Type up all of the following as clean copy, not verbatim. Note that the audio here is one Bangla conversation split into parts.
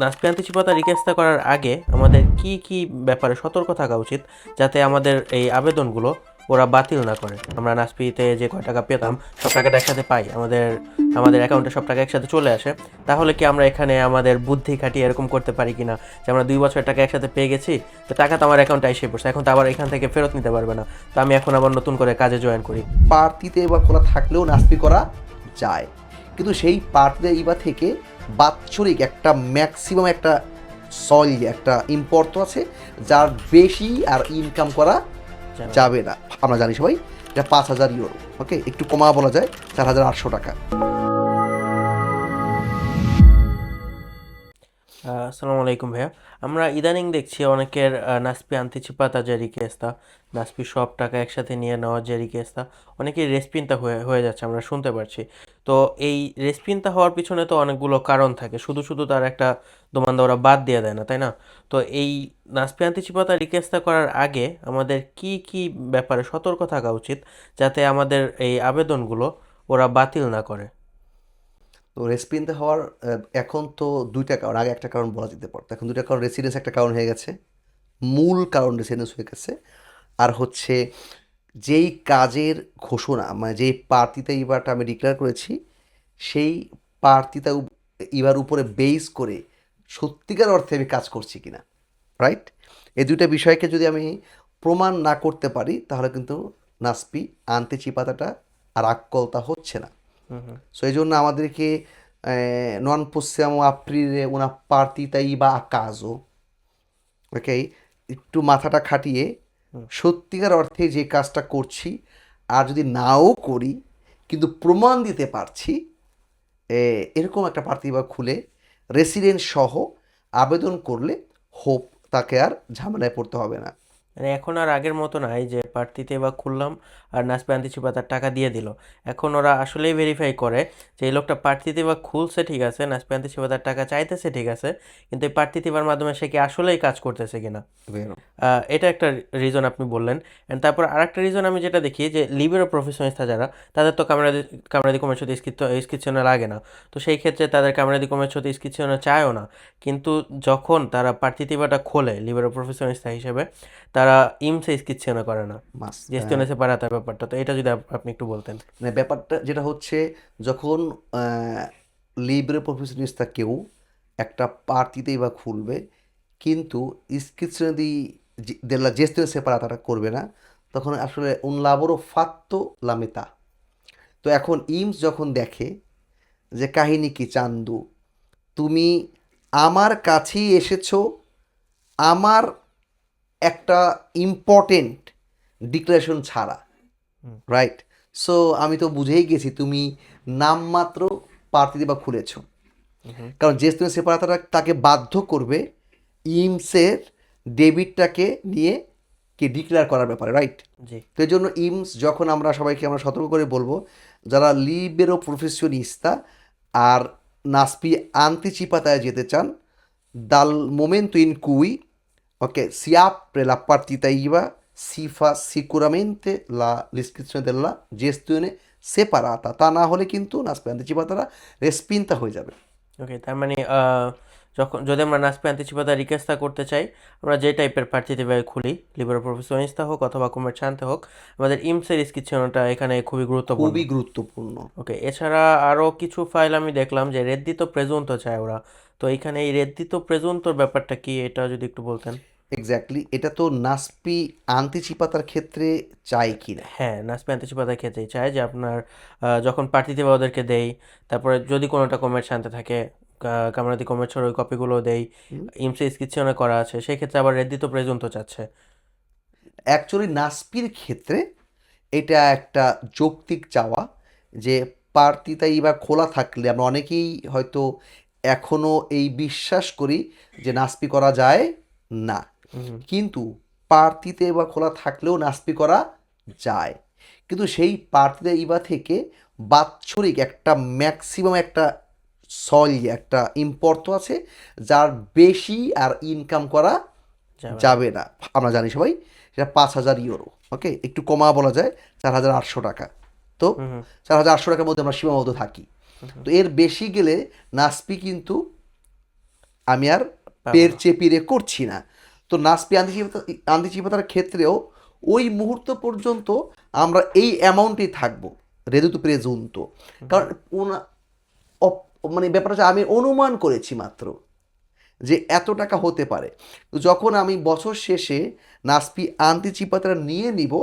নাসপি আন্তিচিপাতা রিকোয়েস্ট করার আগে আমাদের কি কি ব্যাপারে সতর্ক থাকা উচিত যাতে আমাদের এই আবেদনগুলো ওরা বাতিল না করে? আমরা নাসপিতে যে কয় টাকা পেতাম সব টাকাটা একসাথে পাই, আমাদের আমাদের অ্যাকাউন্টে সব টাকা একসাথে চলে আসে। তাহলে কি আমরা এখানে আমাদের বুদ্ধি খাটিয়ে এরকম করতে পারি কিনা যে আমরা 2 বছর টাকা একসাথে পেয়ে গেছি, তো টাকা তো আমার অ্যাকাউন্টে এসে পড়ছে, এখন তো আবার এখান থেকে ফেরত নিতে পারবে না, তো আমি এখন আবার নতুন করে কাজে জয়েন করি। প্রার্থীতে এবার খোলা থাকলেও নাসপি করা যায়, কিন্তু সেই প্রার্থীতে ইবা থেকে বাৎসরিক একটা ম্যাক্সিমাম একটা একটা ইম্পোর্ট আছে, যার বেশি আর ইনকাম করা যাবে না। আমরা জানি সবাই এটা 5,000 ইউরো। ওকে, একটু কমা বলা যায় 4,800 টাকা। আসসালামু আলাইকুম ভাইয়া। আমরা ইদানিং দেখছি অনেকের নাসপি আন্তিচিপাতা যে রিকোয়েস্টটা, নাসপি সব টাকা একসাথে নিয়ে নেওয়ার যে রিকোয়েস্টটা, অনেকেই রেসপিনতা হয়ে হয়ে যাচ্ছে, আমরা শুনতে পারছি। তো এই রেসপিনতা হওয়ার পিছনে তো অনেকগুলো কারণ থাকে, শুধু শুধু তার একটা দোমানদা ওরা বাদ দিয়ে দেয় না, তাই না? তো এই নাসপি আন্তিচিপাতা রিকোয়েস্টটা করার আগে আমাদের কি কি ব্যাপারে সতর্ক থাকা উচিত যাতে আমাদের এই আবেদনগুলো ওরা বাতিল না করে? তো রেসপিনতে হওয়ার এখন তো দুইটা কারণ, আগে একটা কারণ বলা যেতে পারতো, এখন দুইটা কারণ। রেসিডেন্স একটা কারণ হয়ে গেছে, মূল কারণ রেসিডেন্স হয়ে গেছে। আর হচ্ছে যেই কাজের ঘোষণা, মানে যেই প্রার্থিতা ইবারটা আমি ডিক্লেয়ার করেছি, সেই প্রার্থিতা ইবার উপরে বেস করে সত্যিকার অর্থে আমি কাজ করছি কিনা, রাইট? এই দুইটা বিষয়কে যদি আমি প্রমাণ না করতে পারি, তাহলে কিন্তু নাসপি আন্তেচিপাতাটা আর আক্কলতা হচ্ছে না। সো এই জন্য আমাদেরকে non possiamo aprire una partita IVA a caso, ওকে? একটু মাথাটা খাটিয়ে সত্যিকার অর্থে যে কাজটা করছি, আর যদি নাও করি কিন্তু প্রমাণ দিতে পারছি, এরকম একটা প্রার্থী বা খুলে রেসিডেন্ট সহ আবেদন করলে হোপ তাকে আর ঝামেলায় পড়তে হবে না। মানে এখন আর আগের মতো নাই যে প্রার্থীতে বা খুললাম আর নাসপি আন্তিচিপাতার টাকা দিয়ে দিল। এখন ওরা আসলেই ভেরিফাই করে যে এই লোকটা প্রার্থীতে বা খুলছে ঠিক আছে, নাসপি আন্তিচিপাতার টাকা চাইতেছে ঠিক আছে, কিন্তু এই প্রার্থীতিবার মাধ্যমে সে কি আসলেই কাজ করতেছে কিনা। বেরো। এটা একটা রিজন আপনি বললেন। অ্যান্ড তারপর আরেকটা রিজন আমি যেটা দেখি যে লিবেরো প্রফেশনিস্টরা যারা, তাদের তো কামরাদি কমের ইসক্রিপশনে লাগে না, তো সেই ক্ষেত্রে তাদের কামরাদি কমের ইসক্রিপশনে চায়ও না। কিন্তু যখন তারা প্রার্থীতিবাটা খোলে লিবেরো প্রফেশনিস্টরা হিসেবে, তারা ইমসে ইসক্রিপশনে করে না, মাস জেস্টিওনে সেপারাতার ব্যাপারটা, তো এটা যদি আপনি একটু বলতেন। মানে ব্যাপারটা যেটা হচ্ছে, যখন লিব্রে প্রফেশনিস্তা কেউ একটা পার্টিতেই বা খুলবে, কিন্তু ইসক্রিপশনে della gestione separata করবে না, তখন আসলে un lavoro fatto la metà। তো এখন ইমস যখন দেখে যে কাহিনী কি চান্দু, তুমি আমার কাছেই এসেছো আমার একটা ইম্পর্টেন্ট ডিক্লারেশন ছাড়া, রাইট? সো আমি তো বুঝেই গেছি তুমি নামমাত্র প্রার্থী বা খুলেছো, কারণ যে তুমি সেপারেটারটা তাকে বাধ্য করবে ইমসের ডেবিটটাকে নিয়ে কি ডিক্লেয়ার করার ব্যাপারে, রাইট? জি। তো এই জন্য ইমস যখন আমরা সতর্ক করে বলবো, যারা লিবেরো প্রফেশনিস্তা আর নাসপি আন্তিচিপাতায় যেতে চান, dal momento in cui, ok, si apre la partita IVA, si fa sicuramente l'iscrizione della gestione separata, তা না হলে কিন্তু নাসপি আন্তিচিপাতারা রেসপিনতা হয়ে যাবে। ওকে, তার মানে যখন যদি আমরা নাসপি আন্তিচিপাতা রিকোয়েস্টটা করতে চাই, আমরা যে টাইপের প্রার্থীতে খুলি, লিবেরো প্রফেশনিস্তা হোক অথবা কমার্সান্তে হোক, আমাদের ইমসের ইসক্রিপশনটা এখানে খুবই গুরুত্বপূর্ণ। খুবই গুরুত্বপূর্ণ। ওকে, এছাড়া আরও কিছু ফাইল আমি দেখলাম যে রেদ্দিতো প্রেজুনতো চায় ওরা, তো এইখানে এই রেদ্দিতো প্রেজুনতোর ব্যাপারটা কি, এটা যদি একটু বলতেন। এক্স্যাক্টলি, এটা তো নাসপি আন্তিচিপাতার ক্ষেত্রে চাই কি না। হ্যাঁ, নাসপি আন্তিচিপাতার ক্ষেত্রেই চায় যে আপনার যখন প্রার্থীতে ওদেরকে দেই, তারপরে যদি কোনোটা কমের থাকে, কামরাদি কমের ওই কপিগুলো দেই, ইমসে ইসক্রিপশনে করা আছে, সেক্ষেত্রে আবার রেদ্দিতো প্রেজুনতো চাচ্ছে। অ্যাকচুয়ালি নাসপির ক্ষেত্রে এটা একটা যৌক্তিক চাওয়া, যে প্রার্থিতা বা খোলা থাকলে আমরা অনেকেই হয়তো এখনও এই বিশ্বাস করি যে নাসপি করা যায় না, কিন্তু প্রার্থিতে বা খোলা থাকলেও নাসপি করা যায়, কিন্তু সেই প্রার্থিতা ইবা থেকে বাৎসরিক একটা ম্যাক্সিমাম একটা একটা ইম্পোর্ট আছে, যার বেশি আর ইনকাম করা যাবে না। যাবে না। আমরা জানি সবাই সেটা 5,000 ইউরো। ওকে, একটু কমা বলা যায় 4,800 টাকা। তো 4,800 টাকার মধ্যে আমরা সীমাবদ্ধ থাকি। তো এর বেশি গেলে নাসপি কিন্তু আমি আর পাবো পের না। চেপিয়ে করছি না। তো নাসপি আন্তিচিপাতার ক্ষেত্রেও ওই মুহূর্ত পর্যন্ত আমরা এই অ্যামাউন্টেই থাকবো, রেদুতু প্রেজুনতো। কারণ ওনা মানে ব্যাপারটা হচ্ছে আমি অনুমান করেছি মাত্র যে এত টাকা হতে পারে। তো যখন আমি বছর শেষে নাসপি আন্তিচিপাতাটা নিয়ে নিব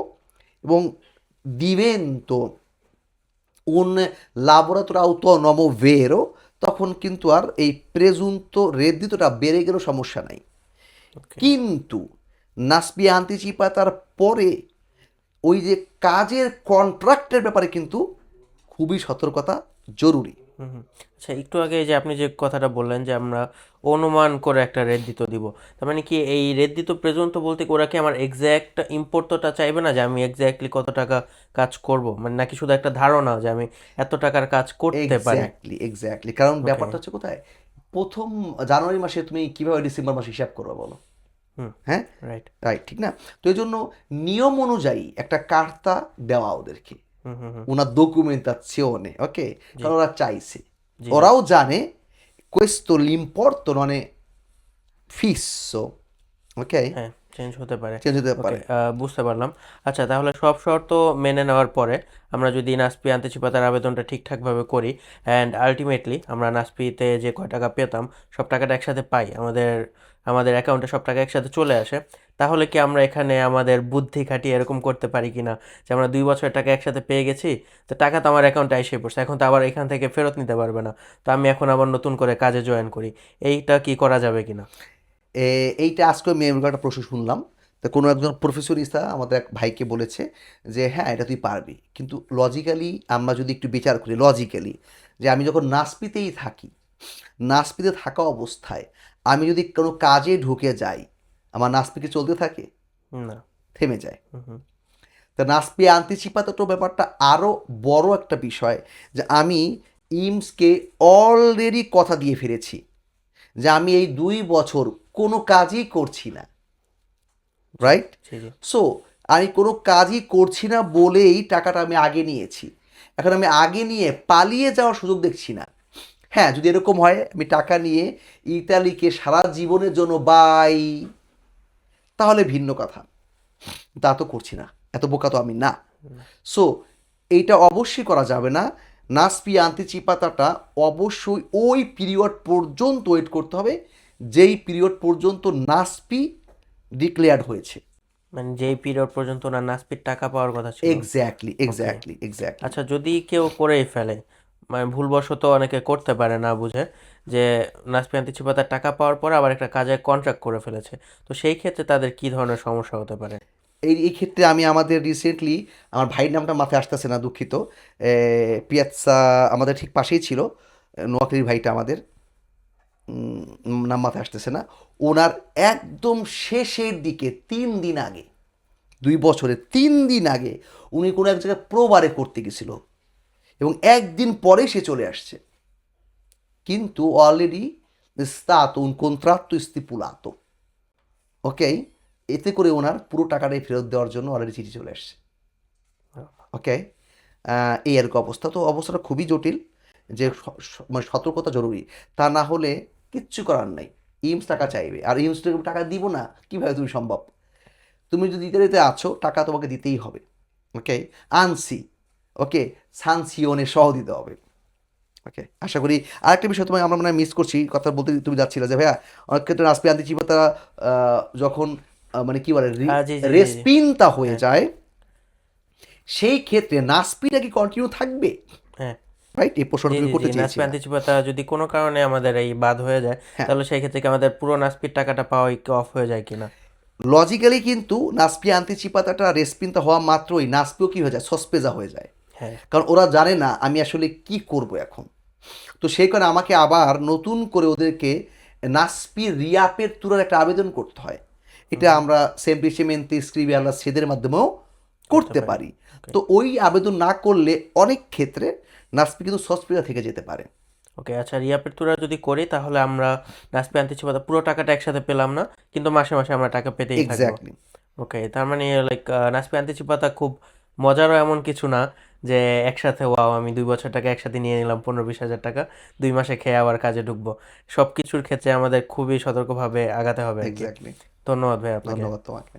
এবং divento un lavoratore autonomo vero, তখন কিন্তু আর এই প্রেজুন্তো রেদ্দিতোটা বেড়ে গেলেও সমস্যা নাই। ওকে। কিন্তু নাসপি আন্তিচিপাতার পরে ওই যে কাজের কন্ট্রাক্টের ব্যাপারে কিন্তু খুবই সতর্কতা জরুরি। হুম হুম। আচ্ছা, একটু আগে যে আপনি যে কথাটা বললেন যে আমরা অনুমান করে একটা রেট দিতে দিব, তার মানে কি এই রেট দিত পর্যন্ত বলতে কি ওরা কি আমার এক্স্যাক্ট ইম্পোর্টটা চাইবে না যে আমি এক্স্যাক্টলি কত টাকা কাজ করব, মানে নাকি শুধু একটা ধারণা যে আমি এত টাকার কাজ করতে পারি? এক্স্যাক্টলি, কারণ ওকে। ব্যাপারটা হচ্ছে কোথায়, প্রথম জানুয়ারি মাসে তুমি কিভাবে ডিসেম্বর মাসে হিসাব করবে বলো? হুম। হ্যাঁ, রাইট। রাইট, ঠিক না? তো এই জন্য নিয়ম অনুযায়ী একটা কার্তা দেওয়া ওদেরকে, হুম হুম হুম। una documentazione, ok? জি কারণ ওরা চাইছে, জি জি। ওরাও জানে questo l'importo non è fisso, ok? হ্যাঁ, চেঞ্জ হতে পারে। চেঞ্জ হতে ওকে, পারে। বুঝতে পারলাম। আচ্ছা, তাহলে সব শর্ত মেনে নেওয়ার পরে আমরা যদি নাসপি আন্তেচিপাতার আবেদনটা ঠিকঠাকভাবে করি অ্যান্ড আলটিমেটলি আমরা নাসপিতে যে কয় টাকা পেতাম সব টাকাটা একসাথে পাই, আমাদের আমাদের অ্যাকাউন্টে সব টাকা একসাথে চলে আসে, তাহলে কি আমরা এখানে আমাদের বুদ্ধি খাটিয়ে এরকম করতে পারি কি না যে আমরা 2 বছরের টাকা একসাথে পেয়ে গেছি, তো টাকা তো আমার অ্যাকাউন্টে এসে পড়ছে, এখন তো আবার এখান থেকে ফেরত নিতে পারবে না, তো আমি এখন আবার নতুন করে কাজে জয়েন করি, এইটা কি করা যাবে কিনা? এইটা আজকে আমি এমন একটা প্রশ্ন শুনলাম। তা কোনো একজন প্রফেসরিস্তা আমাদের এক ভাইকে বলেছে যে হ্যাঁ এটা তুই পারবি, কিন্তু লজিক্যালি আমরা যদি একটু বিচার করি লজিক্যালি, যে আমি যখন নাসপিতেই থাকি, নাসপিতে থাকা অবস্থায় আমি যদি কোনো কাজে ঢুকে যাই, আমার নাসপিকে চলতে থাকে, না। থেমে যায়। হুম হুম। তা নাসপি আন্তিচিপাতো ব্যাপারটা আরও বড় একটা বিষয়, যে আমি ইমসকে অলরেডি কথা দিয়ে ফিরেছি যে আমি এই 2 বছর কোনো কাজই করছি না, জি রাইট? জি জি। সো আমি কোনো কাজই করছি না বলেই টাকাটা আমি আগে নিয়েছি। এখন আমি আগে নিয়ে পালিয়ে যাওয়ার সুযোগ দেখছি না। হ্যাঁ, যদি এরকম হয় আমি টাকা নিয়ে ইতালিকে সারা জীবনের জন্য বাই, তাহলে ভিন্ন কথা। তা তো করছি না, এত বোকা তো আমি না। সো এইটা অবশ্যই করা যাবে না। নাসপি আন্তিচিপাতাটা অবশ্যই ওই পিরিয়ড পর্যন্ত ওয়েট করতে হবে যেই পিরিয়ড পর্যন্ত নাসপি ডিক্লেয়ার্ড হয়েছে। মানে যেই পিরিয়ড পর্যন্ত ওনার নাসপির টাকা পাওয়ার কথা ছিল। Exactly, okay. Exactly, exactly. আচ্ছা, যদি কেউ করেই ফেলে, মানে ভুলবশত অনেকে করতে পারে না বুঝে, যে নাসপি আন্তিচিপাতার টাকা পাওয়ার পর আবার একটা কাজের কন্ট্রাক্ট করে ফেলেছে, তো সেই ক্ষেত্রে তাদের কি ধরনের সমস্যা হতে পারে? এই ক্ষেত্রে আমি আমাদের রিসেন্টলি, আমার ভাইয়ের নামটা মাথায় আসতেছে না, দুঃখিত, পিয়াৎসা আমাদের ঠিক পাশেই ছিল, নোয়াখালীর ভাইটা আমাদের, নাম মাথায় আসতেছে না, ওনার একদম শেষের দিকে 3 দিন আগে, 2 বছরে 3 দিন আগে উনি কোনো এক জায়গায় প্রবারে করতে গেছিল এবং একদিন পরে সে চলে আসছে, কিন্তু already stato un contratto stipulato, ওকে? এতে করে ওনার পুরো টাকাটাই ফেরত দেওয়ার জন্য অলরেডি চিঠি চলে আসছে, ওকে? এই আর কি অবস্থা। তো অবস্থাটা খুবই জটিল, যে মানে সতর্কতা জরুরি। তা না হলে কিচ্ছু করার নাই, ইমস টাকা চাইবে আর ইমস টাকা দিব না কীভাবে তুমি সম্ভব? তুমি যদি ইতালিতে আছো টাকা তোমাকে দিতেই হবে, ওকে? আনসি, ওকে, সানসিওনে সহ দিতে হবে, ওকে? আশা করি। আরেকটা বিষয় তোমায় আমরা মনে হয় মিস করছি, কথা বলতে তুমি যাচ্ছিলে যে ভাইয়া অনেক ক্ষেত্রে নাসপি আন্তিচিপাতা যখন মানে কি বলে জি জি জি জি। রেসপিনতা হয়ে হ্যাঁ যায়, সেই ক্ষেত্রে নাসপিটা কি কন্টিনিউ থাকবে, হ্যাঁ। রাইট? এই জি প্রশ্নটা তুমি জি জি। করতে নাসপি চেয়েছিলা। আন্তিচিপাতা যদি কোনো কারণে আমাদের এই বাদ হয়ে যায়, হ্যাঁ, তাহলে সেই ক্ষেত্রে কি আমাদের পুরো নাসপির টাকাটা পাওয়াই কি অফ হয়ে যায় কিনা? লজিক্যালি কিন্তু নাসপি আন্তিচিপাতাটা রেসপিনতা হওয়া মাত্রই নাসপিও কি হয়ে যায়, সসপেজা হয়ে যায়। হ্যাঁ। কারণ ওরা জানে না আমি আসলে কি করব এখন। তো সেই কারণে আমাকে আবার নতুন করে ওদেরকে নাসপি রিয়াপেরতুরার একটা আবেদন করতে হয়। হুম এটা হুম। আমরা সেমপ্লিসিমেন্তে স্ক্রিবিয়ালা সেদের মাধ্যমেও করতে করতে পারি। পারি। ওকে। তো ওই আবেদন না করলে অনেক ক্ষেত্রে নাসপি কিন্তু সসপেজা থেকে যেতে পারে। ওকে, আচ্ছা, রিয়াপেরতুরা যদি করি তাহলে আমরা নাসপি আন্তিচিপাতা পুরো টাকাটা একসাথে পেলাম না, কিন্তু মাসে মাসে আমরা টাকা পেতেই থাকবো। এক্স্যাক্টলি। ওকে, তার মানে লাইক নাসপি আন্তিচিপাতা খুব মজারও এমন কিছু না যে একসাথে ওয়াও আমি 2 বছর টাকা একসাথে নিয়ে নিলাম 15-20 হাজার টাকা, 2 মাসে খেয়ে আবার কাজে ঢুকবো। সব কিছুর ক্ষেত্রে আমাদের খুবই সতর্কভাবে আগাতে হবে আর কি। এক্স্যাক্টলি। ধন্যবাদ ভাই আপনাকে। ধন্যবাদ তোমাকে।